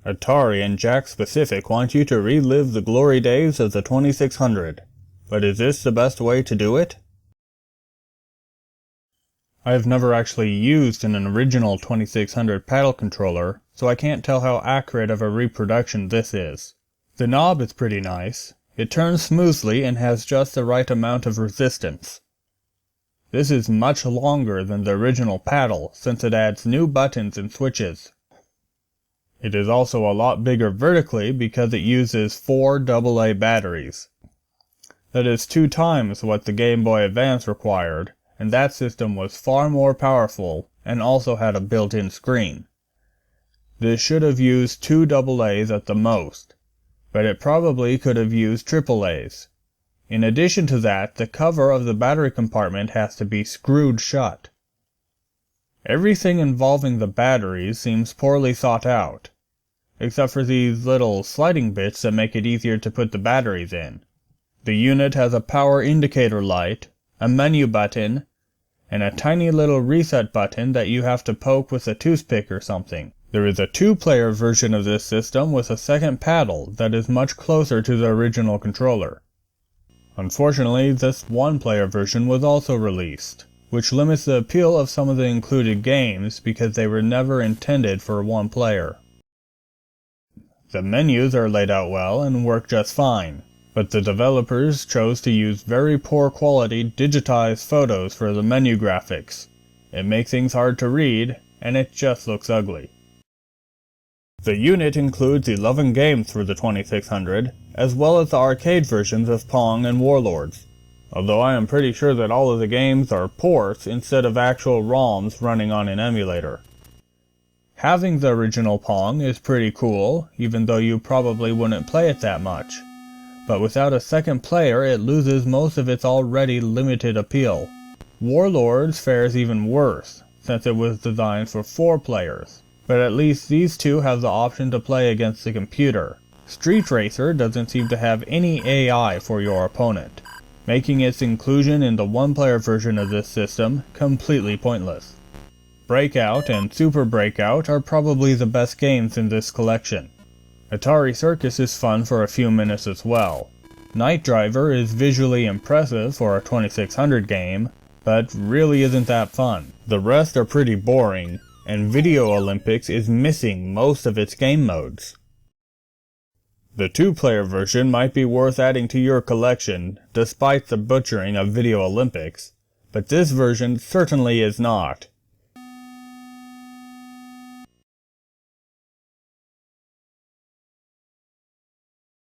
Atari and Jack Specific want you to relive the glory days of the 2600. But is this the best way to do it? I have never actually used an original 2600 paddle controller, so I can't tell how accurate of a reproduction this is. The knob is pretty nice. It turns smoothly and has just the right amount of resistance. This is much longer than the original paddle since it adds new buttons and switches. It is also a lot bigger vertically because it uses 4 AA batteries. That is 2 times what the Game Boy Advance required, and that system was far more powerful and also had a built-in screen. This should have used 2 AA's at the most, but it probably could have used AAA's. In addition to that, the cover of the battery compartment has to be screwed shut. Everything involving the batteries seems poorly thought out, except for these little sliding bits that make it easier to put the batteries in. The unit has a power indicator light, a menu button, and a tiny little reset button that you have to poke with a toothpick or something. There is a 2-player version of this system with a second paddle that is much closer to the original controller. Unfortunately, this 1-player version was also released, which limits the appeal of some of the included games because they were never intended for 1 player. The menus are laid out well and work just fine, but the developers chose to use very poor quality digitized photos for the menu graphics. It makes things hard to read, and it just looks ugly. The unit includes 11 games for the 2600, as well as the arcade versions of Pong and Warlords, although I am pretty sure that all of the games are ports instead of actual ROMs running on an emulator. Having the original Pong is pretty cool, even though you probably wouldn't play it that much, but without a second player it loses most of its already limited appeal. Warlords fares even worse, since it was designed for 4 players, but at least these 2 have the option to play against the computer. Street Racer doesn't seem to have any AI for your opponent, making its inclusion in the 1-player version of this system completely pointless. Breakout and Super Breakout are probably the best games in this collection. Atari Circus is fun for a few minutes as well. Night Driver is visually impressive for a 2600 game, but really isn't that fun. The rest are pretty boring, and Video Olympics is missing most of its game modes. The 2-player version might be worth adding to your collection, despite the butchering of Video Olympics, but this version certainly is not.